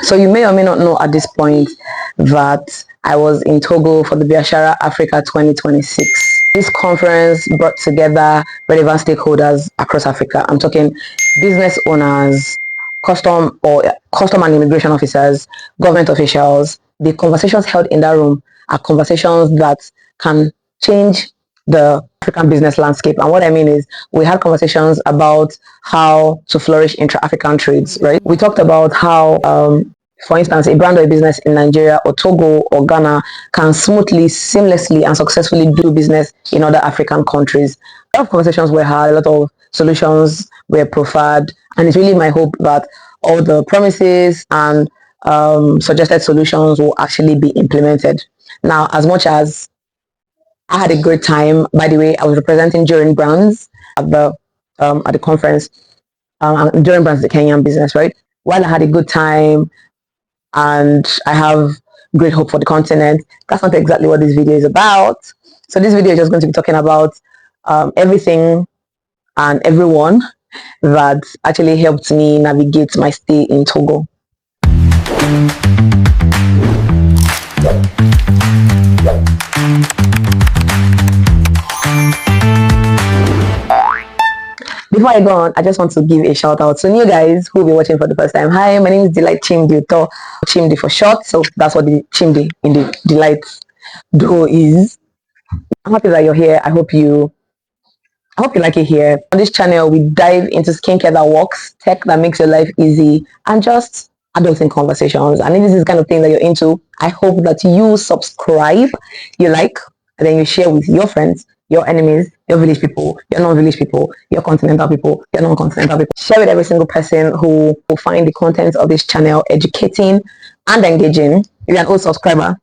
So you may or may not know at this point that I was in Togo for the Biashara Africa 2026. This conference brought together relevant stakeholders across Africa. I'm talking business owners, custom and immigration officers, government officials. The conversations held in that room are conversations that can change the African business landscape. And what I mean is we had conversations about how to flourish intra-African trades, right? We talked about how, for instance, a brand or a business in Nigeria or Togo or Ghana can smoothly, seamlessly, and successfully do business in other African countries. A lot of conversations were had, a lot of solutions were proffered, and it's really my hope that all the promises and suggested solutions will actually be implemented. Now, as much as I had a great time, by the way, I was representing Jorin Brands at the conference. Jorin Brands is a Kenyan business, right? While I had a good time, and I have great hope for the continent. That's not exactly what this video is about. So this video is just going to be talking about everything and everyone that actually helped me navigate my stay in Togo. Before I go on, I just want to give a shout out to new guys who will be watching for the first time. Hi, my name is Delight Chimdi, or Chimdi for short. So that's what the Chimdi in the Delight duo is. I'm happy that you're here. I hope you like it here. On this channel, we dive into skincare that works, tech that makes your life easy, and just adulting conversations. And if this is the kind of thing that you're into, I hope that you subscribe, you like, and then you share with your friends, your enemies, your village people, your non-village people, your continental people, your non-continental people. Share with every single person who will find the content of this channel educating and engaging. If you're an old subscriber,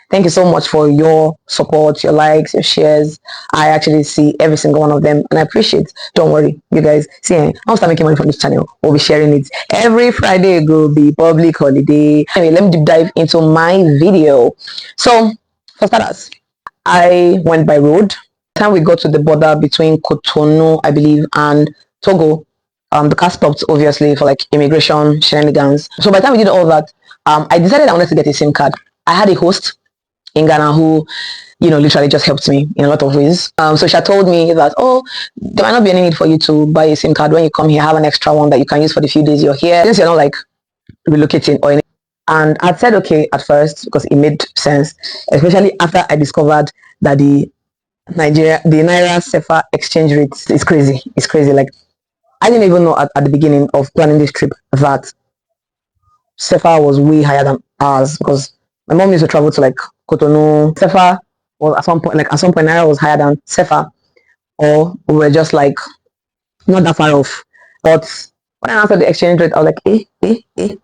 thank you so much for your support, your likes, your shares. I actually see every single one of them and I appreciate it. Don't worry, you guys. See, I'll start making money from this channel. We'll be sharing it. Every Friday will be public holiday. Anyway, let me deep dive into my video. So, for starters, I went by road. By the time we got to the border between Cotonou, I believe, and Togo, the car stopped obviously for like immigration shenanigans. So by the time we did all that, I decided I wanted to get a SIM card. I had a host in Ghana who, literally just helped me in a lot of ways. So she had told me that, oh, there might not be any need for you to buy a SIM card when you come here. Have an extra one that you can use for the few days you're here, since you're not like relocating or anything. And I said okay at first because it made sense, especially after I discovered that the Naira Sefa exchange rate is crazy. It's crazy. Like I didn't even know at the beginning of planning this trip that Sefa was way higher than ours, because my mom used to travel to like Cotonou. Sefa was at some point Naira was higher than Sefa, or we were just like not that far off. But when I answered the exchange rate, I was like,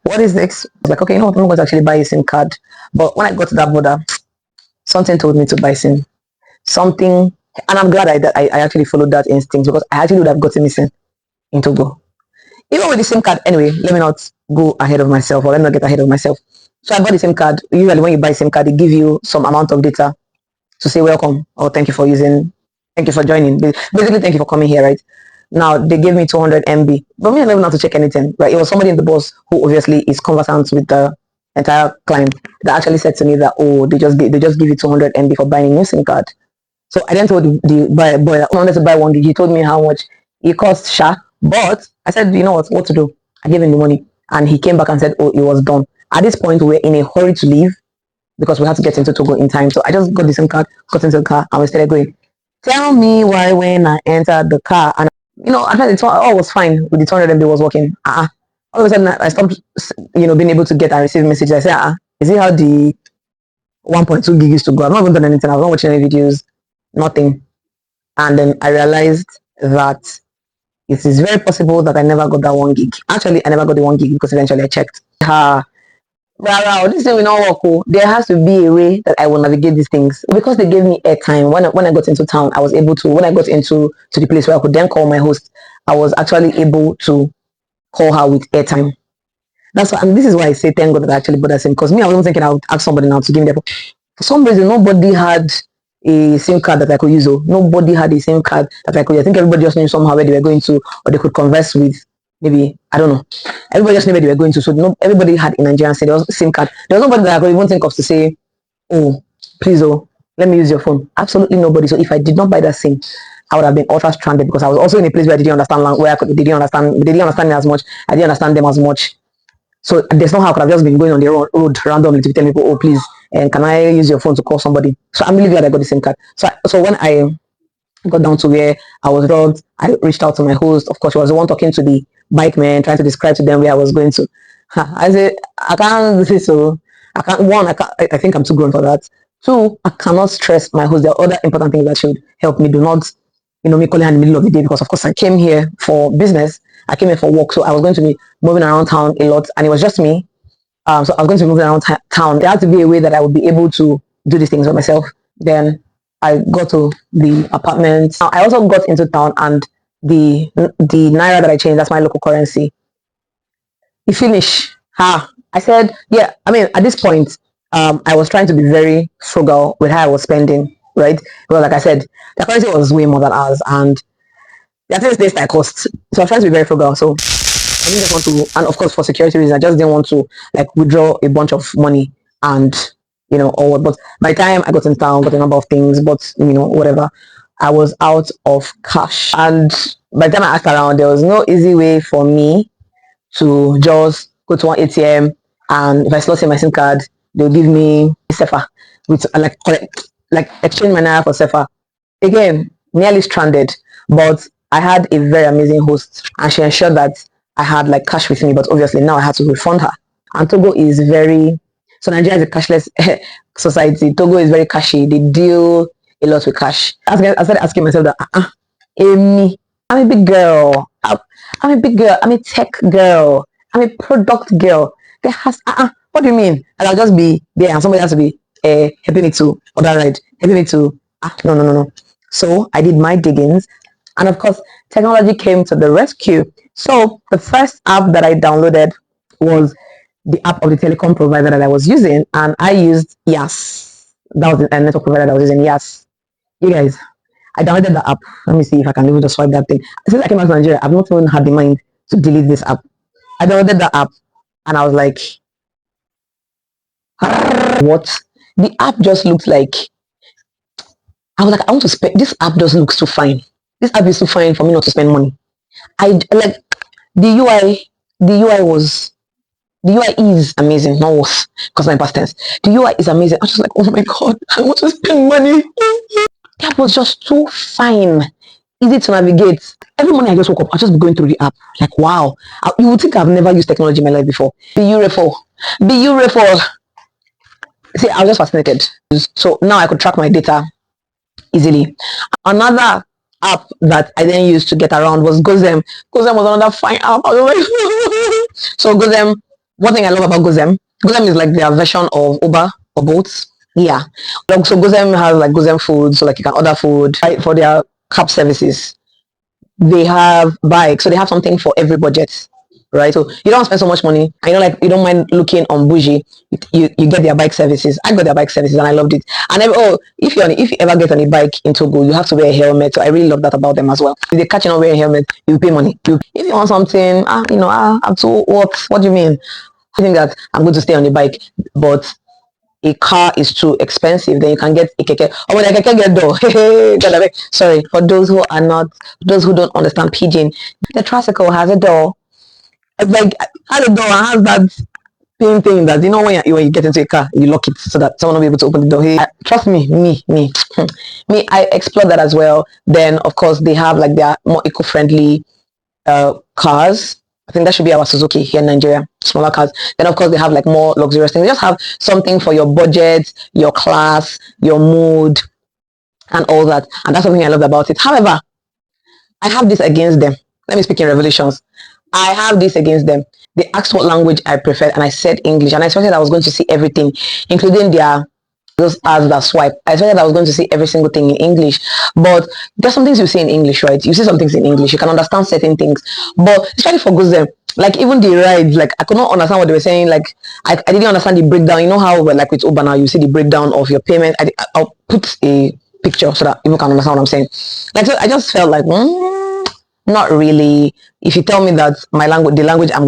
what is this? I was like, okay, you know what, I'm not going to actually buy a SIM card. But when I got to that border, something told me to buy SIM. Something, and I'm glad I actually followed that instinct, because I actually would have gotten missing in Togo. Even with the SIM card, anyway, let me not go ahead of myself, or let me not get ahead of myself. So I bought the SIM card. Usually when you buy a SIM card, they give you some amount of data to say welcome, or thank you for joining. Basically, thank you for coming here, right? Now, they gave me 200 MB, but me, I never know how to check anything, right? It was somebody in the bus who obviously is conversant with the entire client that actually said to me that, oh, they just give you 200 MB for buying a new SIM card. So I then told the boy that I wanted to buy 1 gig. He told me how much it cost, but I said, you know what to do? I gave him the money, and he came back and said, oh, it was done. At this point, we were in a hurry to leave because we had to get into Togo in time. So I just got the SIM card, got into the car, and we started going. Tell me why when I entered the car, and I tried all was fine with the 200 MB was working. All of a sudden I stopped, being able to get and receive messages. I said, is it how the 1.2 gig used to go? I've not even done anything. I've not watched any videos, nothing. And then I realized that it is very possible that I never got that 1 gig. Actually, I never got the 1 gig because eventually I checked. This thing will not work. There has to be a way that I will navigate these things, because they gave me airtime. When I got into town, I was able to. When I got into the place where I could then call my host, I was actually able to call her with airtime. That's why, and this is why I say thank God that I actually bought that SIM, because me, I wasn't thinking I would ask somebody now to give me their. For some reason, nobody had a SIM card that I could use. Nobody had a SIM card that I could use. I think everybody just knew somehow where they were going to, or they could converse with maybe, I don't know. Everybody just knew where they were going to. So no, everybody had a Nigerian SIM. There was SIM card. There was nobody that I could even think of to say, oh, please, oh, let me use your phone. Absolutely nobody. So if I did not buy that SIM, I would have been ultra stranded because I was also in a place where I didn't understand where they didn't understand me as much. I didn't understand them as much. So there's no how I could have just been going on the road randomly to tell people, oh, please, and can I use your phone to call somebody? So I'm really glad I got the SIM card. So when I got down to where I was drugged, I reached out to my host. Of course, she was the one talking to the bike man, trying to describe to them where I was going to. I said, I can't say so. I can't. One, I think I'm too grown for that. Two, I cannot stress my host. There are other important things that should help me. Do not, me calling her in the middle of the day because, of course, I came here for business. I came here for work, so I was going to be moving around town a lot, and it was just me. So I was going to be moving around town. There had to be a way that I would be able to do these things by myself. Then I got to the apartment. I also got into town, and the naira that I changed, that's my local currency. You finish. I said, yeah. I mean, at this point, I was trying to be very frugal with how I was spending, right? Well, like I said, the currency was way more than ours, and the things this that cost. So I was trying to be very frugal. So I didn't just want to, and of course for security reasons, I just didn't want to like withdraw a bunch of money and or what. But by the time I got in town, got a number of things, but whatever, I was out of cash. And by the time I asked around, there was no easy way for me to just go to one ATM, and if I slot in my SIM card, they'll give me SEFA with like exchange my naira for SEFA. Again, nearly stranded, but I had a very amazing host, and she ensured that I had like cash with me. But obviously now I had to refund her. And Togo is so Nigeria is a cashless society. Togo is very cashy. They deal a lot with cash. I started asking myself that, Amy, I'm a big girl. I'm a big girl. I'm a tech girl. I'm a product girl. There has what do you mean? And I'll just be there, and somebody has to be helping me to order right, helping me to no. So I did my diggings, and of course, technology came to the rescue. So the first app that I downloaded was the app of the telecom provider that I was using, and I used Yas. That was the network provider that I was using. Yas. You guys, I downloaded the app. Let me see if I can even just swipe that thing. Since I came back to Nigeria, I've not even had the mind to delete this app. I downloaded the app, and I was like, what? The app just looks like, I was like, I want to spend, this app doesn't look so fine. This app is too fine for me not to spend money. I like the UI, the UI is amazing, not worse, because my past tense. The UI is amazing. I was just like, oh my god, I want to spend money. The app was just so fine, easy to navigate. Every morning I just woke up, I just be going through the app, like wow. You would think I've never used technology in my life before. Beautiful. See, I was just fascinated. So now I could track my data easily. Another app that I then used to get around was Gozem. Gozem was another fine app. I was like, so Gozem, one thing I love about Gozem is like their version of Uber or Bolt. Yeah. So Gozem has like Gozem food, so like you can order food for their cab services. They have bikes, so they have something for every budget, right? So you don't spend so much money, and like you don't mind looking on bougie. You get their bike services. I got their bike services, and I loved it. And if you ever get on a bike in Togo, you have to wear a helmet. So I really love that about them as well. If they catch you not wearing a helmet, you pay money. If you want something, I'm too what? What do you mean? I think that I'm going to stay on the bike, but a car is too expensive, then you can get a keke. Oh, when a keke get door. Sorry, for those who don't understand pidgin, the tricycle has a door. It's like has a door and has that thing that when you get into a car, you lock it so that someone will be able to open the door. Hey, trust me, me, I explore that as well. Then of course they have like their more eco-friendly cars. I think that should be our Suzuki here in Nigeria, smaller cars. Then of course they have like more luxurious things. They just have something for your budget, your class, your mood, and all that. And that's something I love about it. However, I have this against them. Let me speak in revelations. I have this against them. They asked what language I preferred, and I said English. And I expected I was going to see everything, including those ads that swipe. I expected I was going to see every single thing in English. But there's some things you see in English, right? You see some things in English. You can understand certain things. But especially for them, like even the rides, like I could not understand what they were saying. Like I didn't understand the breakdown. You know how like with Uber now, you see the breakdown of your payment. I'll put a picture so that people can understand what I'm saying. Like so I just felt like Not really. If you tell me that my language, the language I'm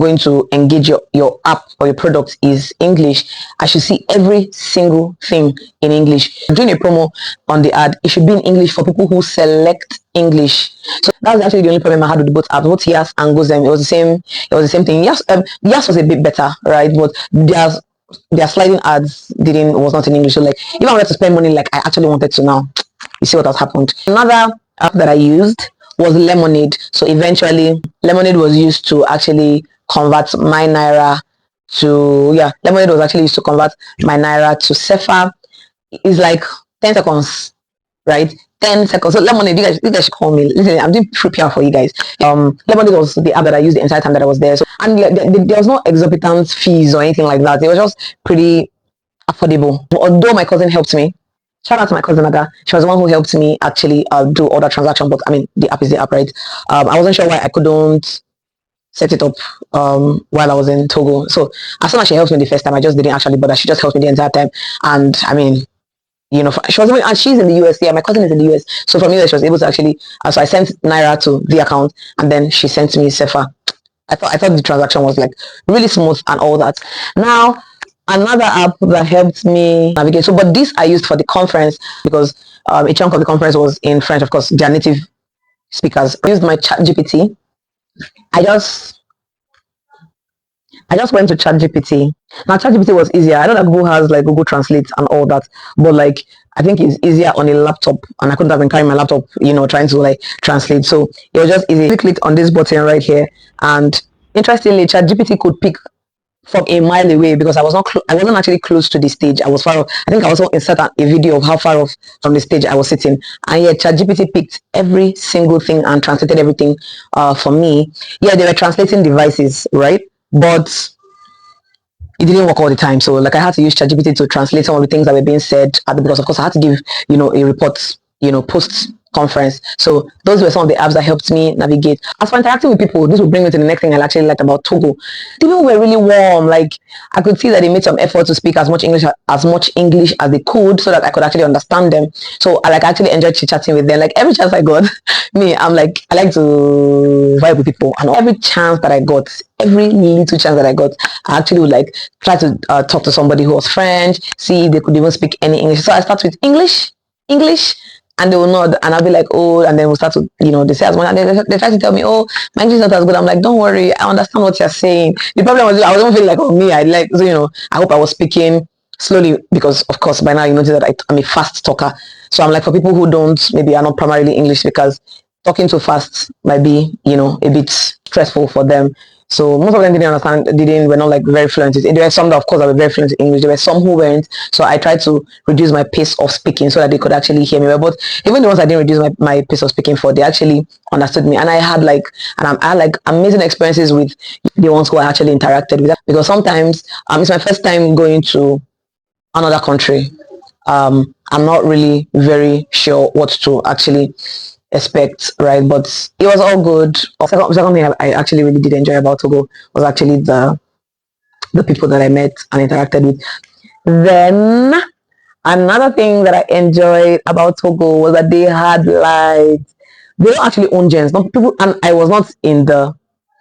going to engage your app or your product is English, I should see every single thing in English. Doing a promo on the ad, it should be in English for people who select English. So that was actually the only problem I had with both apps, both Yas and Gozem. It was the same. It was the same thing. Yas was a bit better, right? But their sliding ads didn't was not in English. So like, if I wanted to spend money like I actually wanted to now, you see what has happened. Another app that I used was Lemonade. So eventually, Lemonade was used to actually convert my naira to Lemonade was actually used to convert my naira to Sefa. It's like 10 seconds, right? 10 seconds. So Lemonade, you guys should call me. Listen, I'm doing free PR for you guys. Lemonade was the app that I used the entire time that I was there. So, and there was no exorbitant fees or anything like that. It was just pretty affordable. Although my cousin helped me. Shout out to my cousin Aga. She was the one who helped me actually do all the transaction. But I mean, the app is the app, right? I wasn't sure why I couldn't set it up while I was in Togo. So as soon as she helped me the first time, I just didn't actually bother. She just helped me the entire time. And I mean, she was and she's in the US. Yeah, my cousin is in the US. So from US, she was able to actually. So I sent Naira to the account, and then she sent me Sefa. I thought the transaction was like really smooth and all that. Now another app that helped me navigate. So, but this I used for the conference because a chunk of the conference was in French. Of course, they are native speakers. I used my Chat GPT. I just went to ChatGPT. Now ChatGPT was easier. I know that Google has like Google Translate and all that, but like I think it's easier on a laptop, and I couldn't have been carrying my laptop, trying to like translate. So it was just easy. Click on this button right here, and interestingly, ChatGPT could pick from a mile away because I wasn't actually close to the stage. I was far off. I think I also inserted a video of how far off from the stage I was sitting, and yet ChatGPT picked every single thing and translated everything for me. Yeah, they were translating devices, right? But it didn't work all the time. So like I had to use ChatGPT to translate some of the things that were being said because of course I had to give, a report, post conference. So those were some of the apps that helped me navigate. As for interacting with people, this will bring me to the next thing I actually liked about Togo. The people were really warm. Like I could see that they made some effort to speak as much English as they could so that I could actually understand them. So I actually enjoyed chit-chatting with them. Like every chance I got, I like to vibe with people, and every chance that I got, every little chance that I got, I actually would like try to talk to somebody who was French, see if they could even speak any English. So I start with English, and they will nod, and I'll be like, oh, and then we'll start to, they say as much, and they try to tell me, oh, my English is not as good. I'm like, don't worry, I understand what you're saying. The problem was I wasn't feeling like, oh, me, I hope I was speaking slowly because, of course, by now you notice that I'm a fast talker. So I'm like, for people who maybe are not primarily English speakers, talking too fast might be, a bit stressful for them. So most of them didn't understand, were not like very fluent. There were some that of course that were very fluent in English. There were some who weren't. So I tried to reduce my pace of speaking so that they could actually hear me well. But even the ones I didn't reduce my pace of speaking for, they actually understood me. And I had amazing experiences with the ones who I actually interacted with. Because sometimes it's my first time going to another country. I'm not really very sure what to actually expect, right? But it was all good. Second thing I actually really did enjoy about Togo was actually the people that I met and interacted with. Then another thing that I enjoyed about Togo was that they had lights. They don't actually own gens, not people, and I was not in the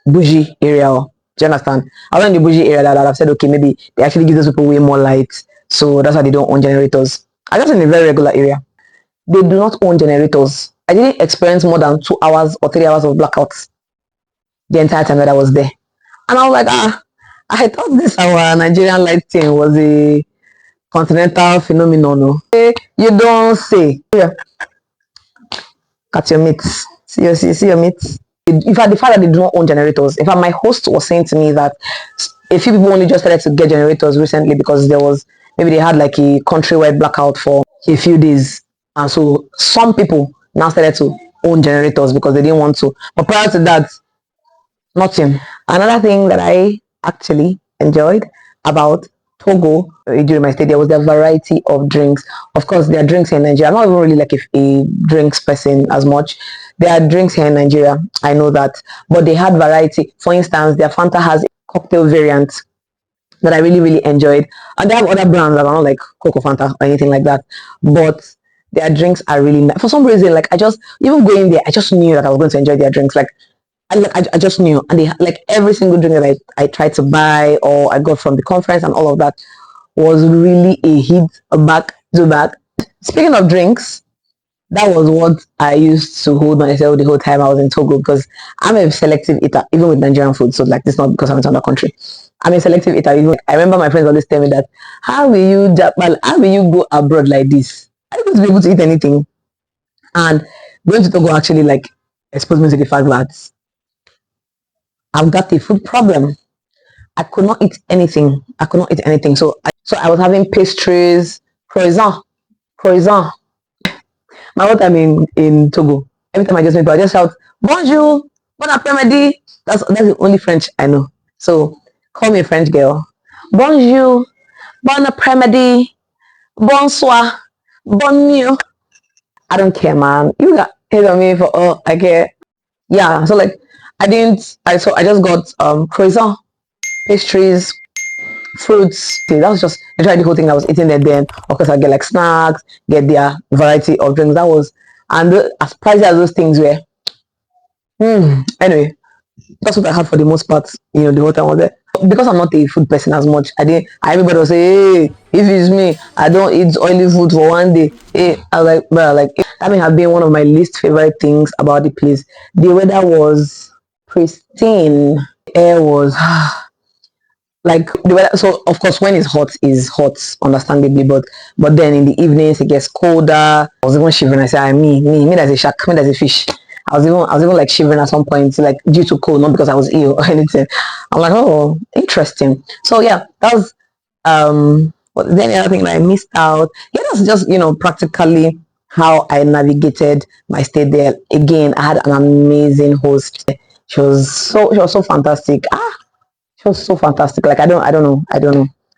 bougie area. Do you understand? I was in the bougie area that I've said, okay, maybe they actually give those people way more lights, so that's why they don't own generators. I was in a very regular area. They do not own generators. I didn't experience more than 2 hours or 3 hours of blackouts the entire time that I was there. And I was like, I thought this our Nigerian light thing was a continental phenomenon. No? You don't say. Yeah. Cut your mates. See your mates. In fact, the fact that they do not own generators. In fact, my host was saying to me that a few people only just started to get generators recently because maybe they had like a countrywide blackout for a few days. And so some people now started to own generators because they didn't want to. But prior to that, nothing. Another thing that I actually enjoyed about Togo during my stay there was the variety of drinks. Of course, there are drinks here in Nigeria. I'm not even really like a drinks person as much. There are drinks here in Nigeria. I know that. But they had variety. For instance, their Fanta has a cocktail variant that I really, really enjoyed. And they have other brands that are not like Coco Fanta or anything like that. But their drinks are really nice. For some reason, like I just even going there, I just knew that I was going to enjoy their drinks. Like I just knew, and they like every single drink that I tried to buy or I got from the conference and all of that was really a hit back to back. Speaking of drinks, that was what I used to hold myself the whole time I was in Togo, because I'm a selective eater, even with Nigerian food. So like, this is not because I'm in another country. I'm a selective eater. Even I remember my friends always tell me that, how will you Japan? How will you go abroad like this? Are you going to be able to eat anything? And going to Togo actually like exposed me to the fact that I've got a food problem. I could not eat anything. I could not eat anything. So I was having pastries, croissant. My whole time in Togo, every time I just meet people, I just shout bonjour, bon après-midi. That's the only French I know. So call me a French girl. Bonjour, bon après-midi, bonsoir, bon nuit. I don't care, man. You got hate on me for I care. Yeah. So like I didn't. I just got croissant, pastries, fruits. See, that was just literally the whole thing I was eating there. Then of course I get like snacks, get their variety of drinks. That was, and as pricey as those things were. Anyway, that's what I had for the most part. The whole time I was there. Because I'm not a food person as much, everybody will say, hey, if it's me, I don't eat oily food for one day. Hey, I was like, bro, like that may have been one of my least favorite things about the place. The weather was pristine. The air was like the weather. So of course, when it's hot, is hot, understandably, but then in the evenings it gets colder. I was even shivering. I said, me, there's a shark, me, there's a fish. I was even like shivering at some point, like due to cold, not because I was ill or anything. I'm like, oh, interesting. So yeah, that was what then the other thing that I missed out. Yeah, that's just practically how I navigated my stay there. Again, I had an amazing host. She was so fantastic. She was so fantastic. Like I don't know.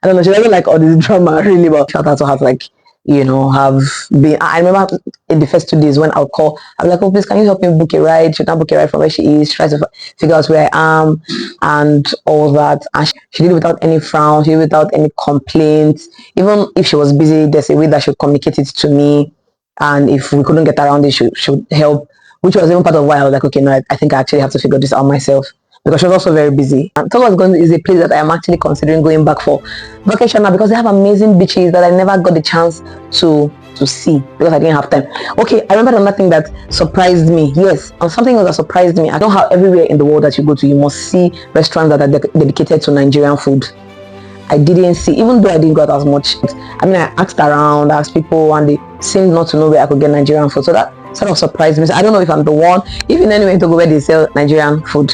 She doesn't like all this drama really, but shout out to her to like, have been. I remember in the first 2 days when I'll call, I'm like, oh please, can you help me book a ride? She can't book a ride from where she is. Try to figure out where I am and all that. And she did it without any frown. She did it without any complaints. Even if she was busy, there's a way that she would communicate it to me. And if we couldn't get around it, she would help. Which was even part of why I was like, okay, no, I think I actually have to figure this out myself, because she was also very busy. And Togo is a place that I am actually considering going back for vacation now, because they have amazing beaches that I never got the chance to see because I didn't have time. Okay, I remember another thing that surprised me. Yes, and something else that surprised me. I know how everywhere in the world that you go to, you must see restaurants that are dedicated to Nigerian food. I didn't see, even though I didn't go out as much. I mean, I asked around, asked people, and they seemed not to know where I could get Nigerian food. So that sort of surprised me. So I don't know if I'm the one. If in any way to go where they sell Nigerian food,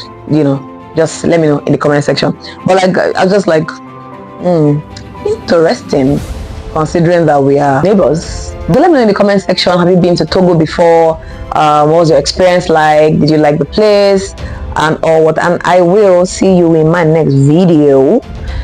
just let me know in the comment section. But like, I was just like, interesting, considering that we are neighbors. Do let me know in the comment section. Have you been to Togo before? What was your experience like? Did you like the place? And or what? And I will see you in my next video.